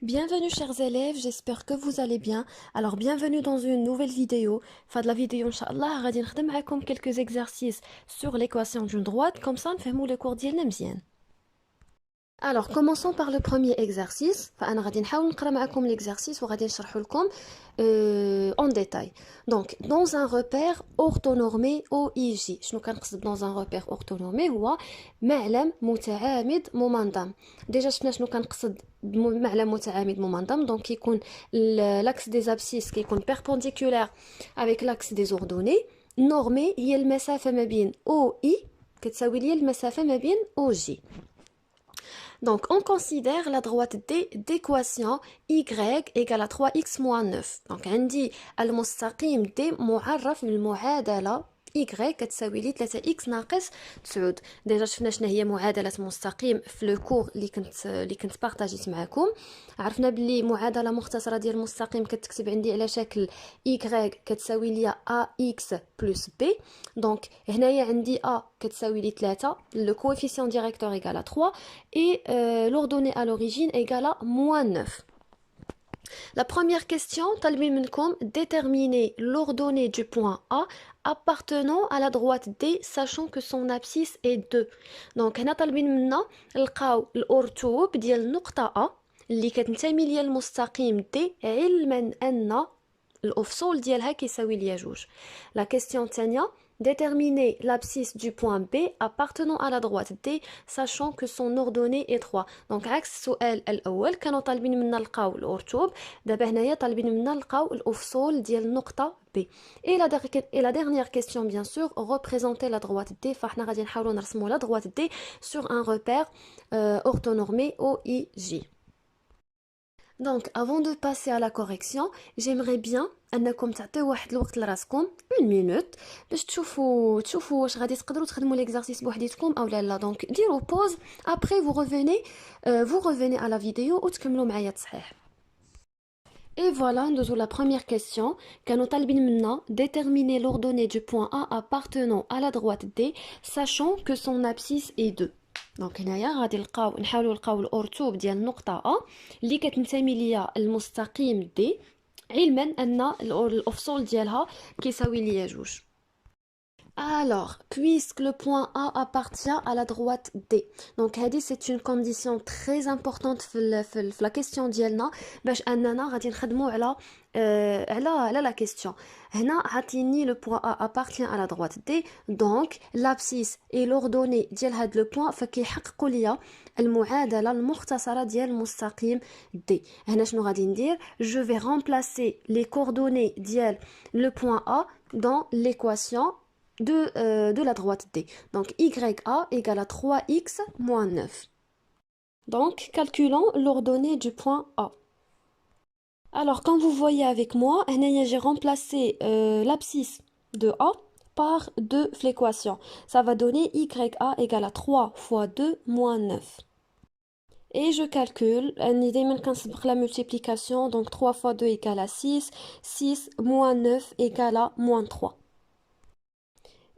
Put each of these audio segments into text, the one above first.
Bienvenue chers élèves, j'espère que vous allez bien. Alors bienvenue dans une nouvelle vidéo. Fin de la vidéo, Inch'Allah, غادي نخدم معاكم quelques exercices sur l'équation d'une droite, comme ça نفهموا le cours ديالنا مزيان. Alors commençons par le premier exercice. فأنا غادي نحاول نقرا معاكم l'exercice وغادي نشرح لكم en détail. Donc dans un repère orthonormé OIJ. شنو كنقصد dans un repère orthonormé هو معلم متعامد ممنظم. ديجا شفنا شنو كنقصد بمعلم متعامد ممنظم. Donc كيكون l'axe des abscisses كيكون perpendiculaire avec l'axe des ordonnées. Normé هي المسافة ما بين OI كتساوي لي المسافة ما بين OJ. Donc, on considère la droite D d'équation y égale à 3x moins 9. Donc, on dit المستقيم D معرف بالمعادلة y كتساوي لي 3x ناقص 9. ديجا شفنا شنو هي معادلة مستقيم في لو كور اللي كنت بارطاجيت معكم. عرفنا بلي معادلة مختصرة ديال المستقيم كتكتب عندي على شكل y كتساوي لي ax plus b. دونك هنايا عندي a كتساوي لي 3, le coefficient directeur égale à 3 et l'ordonnée à l'origine égale à moins 9. La première question, talbi minkom, déterminer l'ordonnée du point A appartenant à la droite D, sachant que son abscisse est 2. Donc, هنا طالبين منا نلقاو الأرتوب ديال النقطة A اللي كتنتمي ليا المستقيم D علما أن الأفصول ديالها كيساوي ليا جوج. La question الثانية, déterminer l'abscisse du point B appartenant à la droite D, sachant que son ordonnée est 3. Donc عكس السؤال الأول كانوا طالبين منا نلقاو الأرتوب، دابا هنايا طالبين منا نلقاو الأفصول ديال النقطة B. Et la dernière question, bien sûr, représenter la droite D. فاحنا غادي نحاولوا نرسموا la droite D sur un repère orthonormé OIJ. Donc, avant de passer à la correction, j'aimerais bien انكم تعطيو واحد الوقت لراسكم 1 minute باش تشوفوا واش غادي تقدروا تخدموا l'exercice بوحديتكم او لا. دونك ديروا pause, après vous revenez à la vidéo وتكملوا معايا تصحيح. Et voilà, nous avons la première question. كانوا طالبين منا déterminer l'ordonnée du point A appartenant à la droite D, sachant que son abscisse est 2. دونك هنايا غادي نحاولوا نلقاو الأرتوب ديال النقطة A اللي كتنتمي ليا المستقيم D علما أن الأفصول ديالها كيساوي ليا جوج. Alors, puisque le point A appartient à la droite D. Donc, c'est une condition très importante في la question ديالنا باش أننا غادي نخدموا على la question. هنا عطيني le point A appartient à la droite D. Donc, l'abscisse et l'ordonnée ديال هاد le point فكيحققوا ليا المعادلة المختصرة ديال المستقيم D. هنا شنو غادي ندير؟ Je vais remplacer les coordonnées ديال le point A dans l'équation de la droite D. Donc, YA égale à 3x moins 9. Donc, calculons l'ordonnée du point A. Alors, comme vous voyez avec moi, j'ai remplacé l'abscisse de A par 2 l'équation. Ça va donner YA égale à 3 fois 2 moins 9. Et je calcule, la multiplication, donc 3 fois 2 égale à 6, 6 moins 9 égale à moins 3.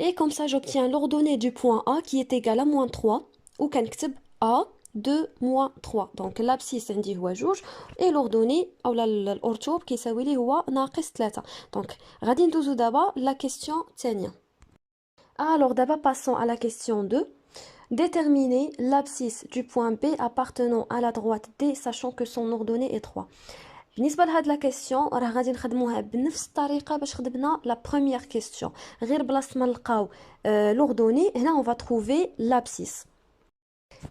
Et comme ça, j'obtiens l'ordonnée du point A qui est égale à moins 3, ou كنكتب A 2 moins 3. Donc l'abscisse عندي هو جوج et l'ordonnée ou الأرتوب كيساوي لي هو ناقص 3. Donc غادي ندوزو دابا la question الثانية. Alors d'abord passons à la question 2. Déterminer l'abscisse du point B appartenant à la droite D, sachant que son ordonnée est 3. بالنسبه لهاد لا كيسيون راه غادي نخدموها بنفس الطريقه باش خدمنا لا بروميير كيسيون، غير بلاصه ما نلقاو l'ordonnée هنا on va trouver l'abscisse.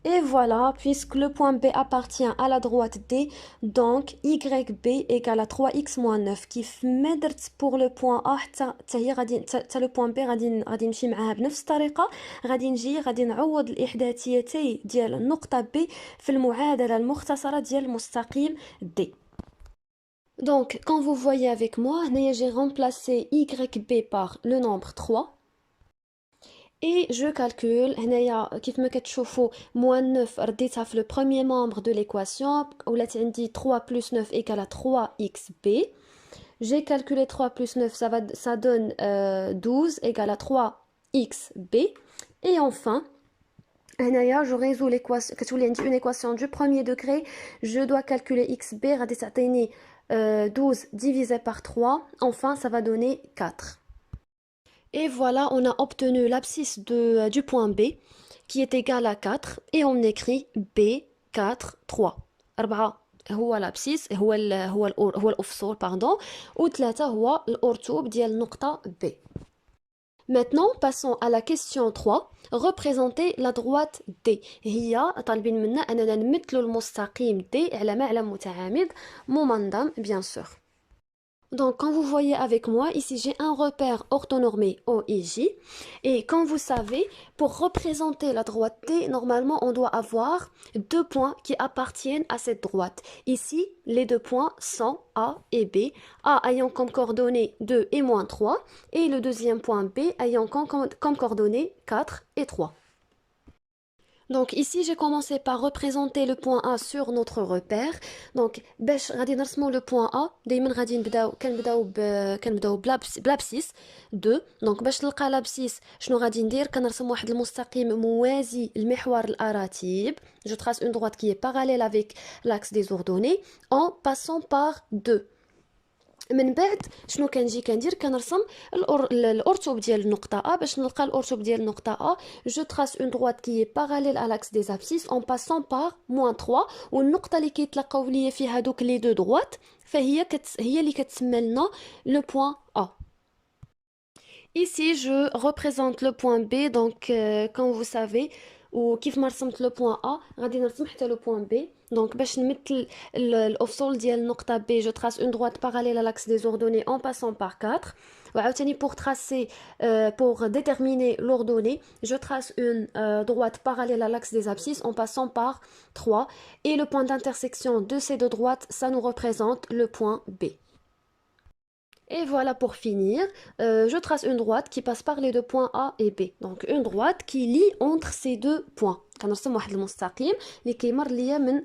Et voilà, puisque le point B appartient à la droite D, donc YB égale à 3x moins 9. كيف ما درت pour le point A حتى هي غادي حتى le point B غادي نمشي معاها بنفس الطريقه. غادي نعوض الاحداثيتي ديال النقطه B في المعادله المختصره ديال المستقيم D. Donc, quand vous voyez avec moi, j'ai remplacé YB par le nombre 3. Et je calcule, كيف ما كتشوفوا moins 9 رديتها في le premier membre de l'équation, ولات عندي 3 plus 9 égale à 3xb. J'ai calculé 3 plus 9, ça donne 12 égale à 3xb. Et enfin, هنايا je résous l'équation كتولي عندي une équation du premier degré. Je dois calculer xb غادي تعطيني 12 divisé par 3. Enfin ça va donner 4. Et voilà, on a obtenu l'abscisse du point B qui est égal à 4 et on écrit B4 3. 4 هو l'abscisse هو الأفصول pardon و3 هو الأرتوب ديال النقطة B. Maintenant, passons à la question 3. Représenter la droite D. هي طالبين منا أننا نمثل المستقيم D على معلم متعامد ممنظم bien sûr. Donc, quand vous voyez avec moi, ici j'ai un repère orthonormé OIJ. Et comme vous savez, pour représenter la droite T, normalement on doit avoir deux points qui appartiennent à cette droite. Ici, les deux points sont A et B. A ayant comme coordonnées 2 et moins 3. Et le deuxième point B ayant comme coordonnées 4 et 3. Donc ici, j'ai commencé par représenter le point A sur notre repère. Donc, باش غادي نرسمو le point A, دايما غادي كنبداو بلابسيس 2. Donc باش نلقى لابسيس شنو غادي ندير؟ كنرسم واحد المستقيم موازي لمحور الأراتيب. Je trace une droite qui est parallèle avec l'axe des ordonnées en passant par 2. من بعد شنو كندير كنرسم الأرتوب ديال النقطة A. باش نلقى الأرتوب ديال النقطة A, je trace une droite qui est parallèle à l'axe des abscisses en passant par -3. والنقطة اللي كيتلاقاو ليا فيها هادوك لي دو droites فهي هي اللي كتسمى لنا le point A. Ici, je représente le point B, donc comme vous savez, وكيف ما رسمت le point A, غادي نرسم حتى le point B. Donc باش نمثل الأفصول ديال النقطة B, je trace une droite parallèle à l'axe des ordonnées en passant par 4. وعاوتاني pour déterminer l'ordonnée, je trace une droite parallèle à l'axe des abscisses en passant par 3. Et le point d'intersection de ces deux droites, ça nous représente le point B. Et voilà pour finir, je trace une droite qui passe par les deux points A et B. Donc une droite qui lie entre ces deux points. كنرسم واحد المستقيم اللي كيمر ليا من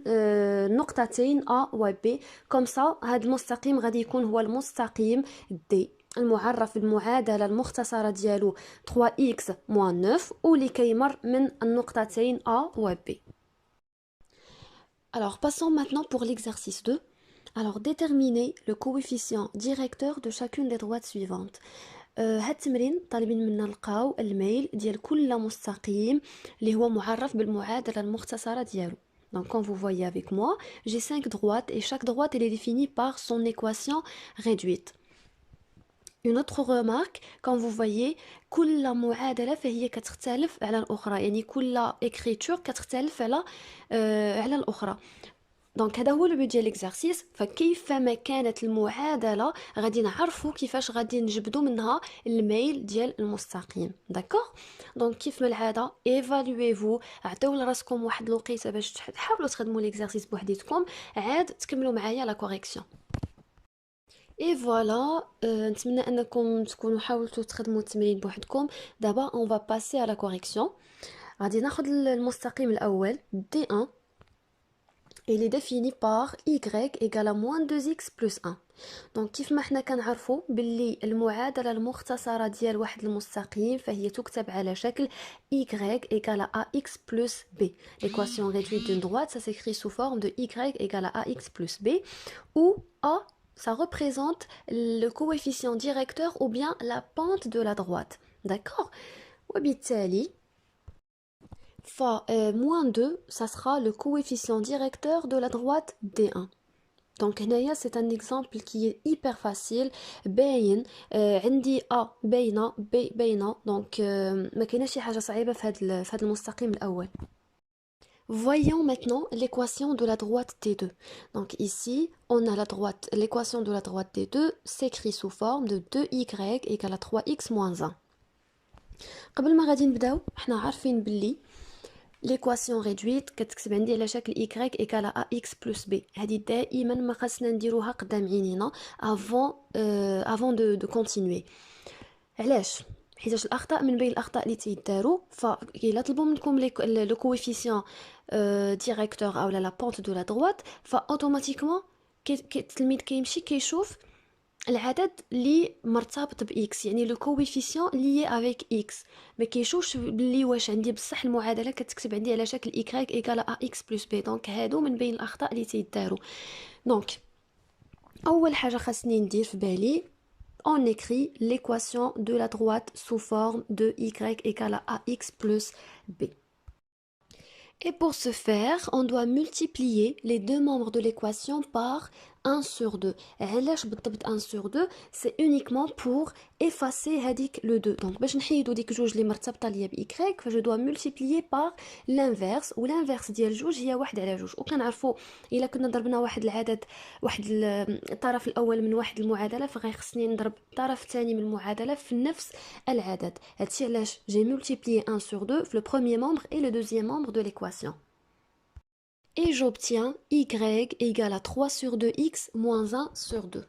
نقطتين A و B. Comme ça هذا المستقيم غادي يكون هو المستقيم D المعرف بالمعادلة المختصرة ديالو 3x moins 9 واللي كيمر من النقطتين A و B. Alors passons maintenant pour l'exercice 2. Alors, déterminer le coefficient directeur de chacune des droites suivantes. هاد التمرين طالبين منا نلقاو الميل ديال كل مستقيم اللي هو معرف بالمعادلة المختصرة ديالو. Donc, quand vous voyez avec moi, j'ai 5 droites et chaque droite elle est définie par son équation réduite. Une autre remarque, quand vous voyez كل معادلة فهي كتختلف على الأخرى، يعني كل écriture كتختلف على الأخرى. دونك هذا هو لو بو ديال ليكزارسيس. فكيفما كانت المعادله غادي نعرفوا كيفاش غادي نجبدوا منها الميل ديال المستقيم. داكوغ دونك كيف ما العاده ايفالويفو، عطيو لراسكم واحد الوقيته باش تحاولوا تخدموا ليكزارسيس بوحديتكم، عاد تكملوا معايا لا كوريكسيون. اي فوالا نتمنى انكم تكونوا حاولتوا تخدموا التمرين بوحدكم. دابا اون فا باسي على كوريكسيون. غادي ناخذ المستقيم الاول D1. Il est défini par y égale à moins 2x plus 1. Donc كيف ما حنا كنعرفوا باللي المعادله المختصره ديال واحد المستقيم فهي تكتب على شكل y égale à ax plus b. L'équation réduite d'une droite, ça s'écrit sous forme de y égale à ax plus b, où a ça représente le coefficient directeur ou bien la pente de la droite. D'accord? وبالتالي moins 2, ça sera le coefficient directeur de la droite D1. Donc هنايا c'est un exemple qui est hyper facile. باين عندي A باينة B باينة. Donc ما كايناش شي حاجة صعيبة في هذا المستقيم الأول. Voyons maintenant l'équation de la droite T2. Donc ici, on a l'équation de la droite T2 s'écrit sous forme de 2y égale à 3x moins 1. قبل ما غادي نبداو حنا عارفين باللي l'équation réduite كتكتب عندي على شكل y égale à ax plus b. هذه دائما ما خاصنا نديروها قدام عينينا avant de continuer. علاش؟ حيتاش الاخطاء من بين الاخطاء اللي تيداروا، فإلا طلبوا منكم لو كويفيسيون ديريكتور او لا بونت دو لا droite، فاوتوماتيكمون التلميذ كيمشي كيشوف العدد اللي مرتبط باكس يعني لو كوفيسيون ليي افيك اكس ما كيشوفش بلي واش عندي بصح المعادله كتكتب عندي على شكل y ايكال ا اكس بلس بي. دونك هادو من بين الاخطاء اللي تيداروا. دونك اول حاجه خاصني ندير في بالي on écrit l'équation de la droite sous forme de y égale à ax plus b. Et pour ce faire, on doit multiplier les deux membres de l'équation par 1 sur 2. Et علاش بالضبط 1 sur 2 c'est uniquement pour effacer هذيك le 2. Donc باش نحيدو ديك جوج اللي مرتبطه ليا ب y je dois multiplier par l'inverse و l'inverse ديال جوج هي 1 على جوج. وكنعرفوا الا كنا ضربنا واحد العدد واحد الطرف الاول من واحد المعادله فغيخصني نضرب الطرف الثاني من المعادله في نفس العدد. هادشي علاش j'ai multiplié 1 sur 2 في le premier membre et le deuxième membre de l'équation. Et j'obtiens y égale à 3 sur 2x moins 1 sur 2.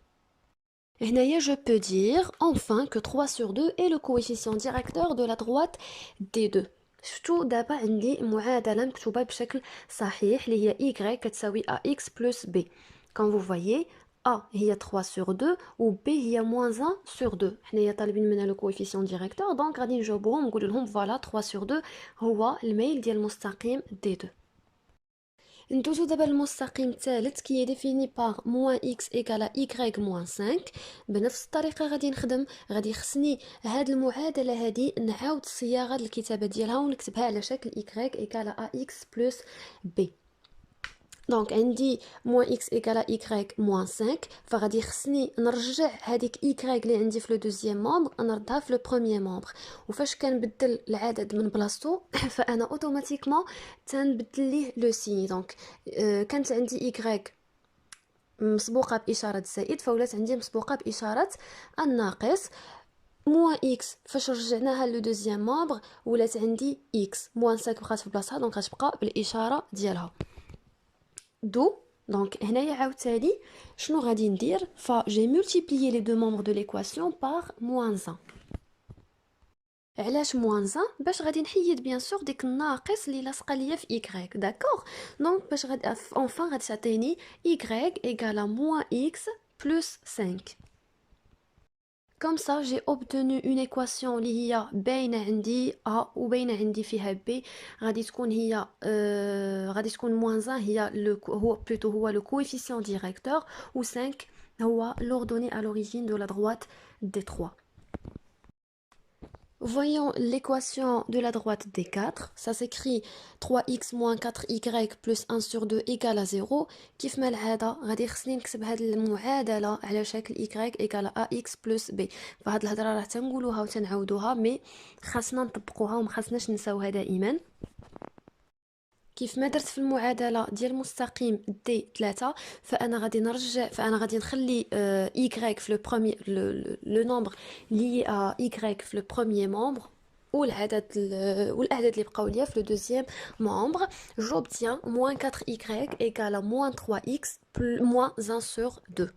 هنايا je peux dire enfin que 3 sur 2 est le coefficient directeur de la droite des deux. شفتوا دابا عندي معادلة مكتوبة بشكل صحيح اللي هي y كتساوي ax plus b. Quand vous voyez a هي 3 sur 2 و b هي moins 1 sur 2. حنايا طالبين منا le coefficient directeur دونك غادي نجاوبوهم نقول لهم فوالا 3 sur 2 هو الميل ديال المستقيم d2. ندوزو دابا المستقيم الثالث كي ديفيني باغ موان x ايكال y موان 5. بنفس الطريقه غادي نخدم. غادي خصني هاد المعادله هادي نعاود صياغه الكتابه ديالها ونكتبها على شكل y ايكال ax بلس b. دونك عندي موان x ايكال y موان 5 فغادي خصني نرجع هذيك y اللي عندي في لو دوزيام مومبر نردها في لو بروميير مومبر. وفاش كنبدل العدد من بلاصتو فانا اوتوماتيكمون تنبدل ليه لو سيني. دونك كانت عندي y مسبوقه باشاره الزائد فولات عندي مسبوقه باشاره الناقص. موان اكس فاش رجعناها لو دوزيام مومبر ولات عندي اكس موان 5 بقات في بلاصتها دونك غتبقى بالاشاره ديالها. دو دونك هنايا عاوتاني شنو غادي ندير j'ai multiplié les deux membres de l'équation par moins 1. علاش moins 1 باش غادي نحيد بيان سور ديك الناقص اللي لاصقه ليا في y داكوغ. دونك باش غادي enfin غادي تعطيني y égale à moins x plus 5. Comme ça, j'ai obtenu une équation اللي هي باينة عندي A وباينة عندي فيها B. غادي تكون هي غادي تكون moins 1 هي هو plutôt هو le coefficient directeur و 5 هو l'ordonnée à l'origine de la droite des 3. Voyons l'équation de la droite des 4. Ça s'écrit 3x moins 4y plus 1 sur 2 égale à 0. كيف ما العادة غادي خصني نكتب هاد المعادلة على شكل y égale à ax plus b. فهاد الهضرة راه تنقولوها وتنعاودوها مي خاصنا نطبقوها وما خاصناش نساوها دائما. كيف ما درت في المعادله ديال مستقيم دي 3 فانا غادي نخلي y في لو بروميير لو نومبر لي ا y في لو بروميير مومبر والاعداد اللي بقاو ليا في لو دوزيام مومبر. j'obtiens moins 4y égale à moins 3x moins 1 sur 2.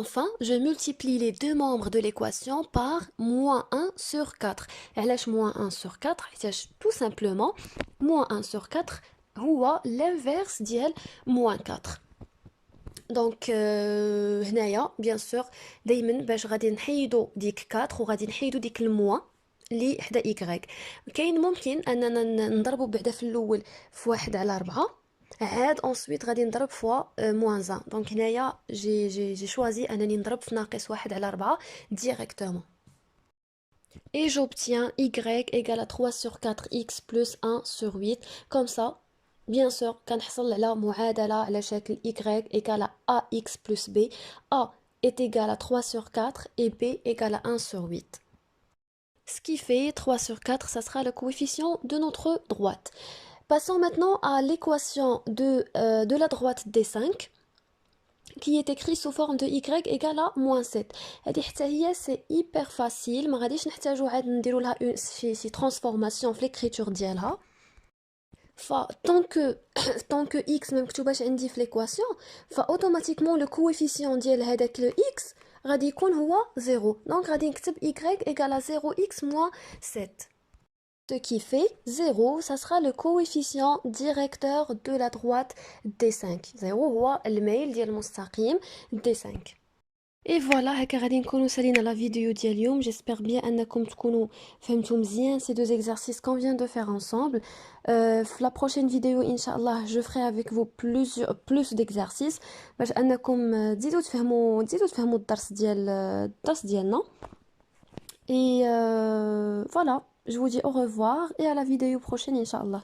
Enfin, je multiplie les deux membres de l'équation par moins 1 sur 4. علاش moins 1 sur 4 حيتاش tout simplement moins 1 sur 4 هو l'inverse ديال moins 4. دونك هنايا بيان سور دائما باش غادي نحيدو ديك 4 وغادي نحيدو ديك الموا اللي حدا y. كاين ممكن اننا نضربو بعدا في الاول في 1 على 4 عاد ensuite غادي نضرب فوا moins 1. دونك هنايا جي شوازي انني نضرب في ناقص 1 على 4 directement. Et j'obtiens y égale à 3 sur 4x plus 1 sur 8. Comme ça, bien sûr, كنحصل على معادلة على شكل y égale à ax plus b. a est égal à 3 sur 4 et b égale à 1 sur 8. Ce qui fait 3 sur 4, ça sera le coefficient de notre droite. Passons maintenant à l'équation de la droite des 5 qui est écrit sous forme de y égale à moins 7. هذه حتى هي c'est hyper facile ما غاديش نحتاجو عاد نديرو لها شي transformation في l'écriture ديالها. tant que x ما مكتوباش عندي في l'équation automatiquement le coefficient ديال هذاك le x غادي يكون هو 0. donc غادي نكتب y égale à 0x moins 7. Ce qui fait 0, ça sera le coefficient directeur de la droite des 5. 0 هو الميل ديال المستقيم des 5. Et voilà, هكا غادي نكونوا سالينا la vidéo ديال اليوم. J'espère bien انكم تكونوا فهمتوا مزيان ces deux exercices qu'on vient de faire ensemble. في la prochaine vidéo Inch'Allah, je ferai avec vous plus d'exercices باش انكم تزيدوا تفهموا الدرس ديالنا. Et voilà, je vous dis au revoir et à la vidéo prochaine Inch'Allah.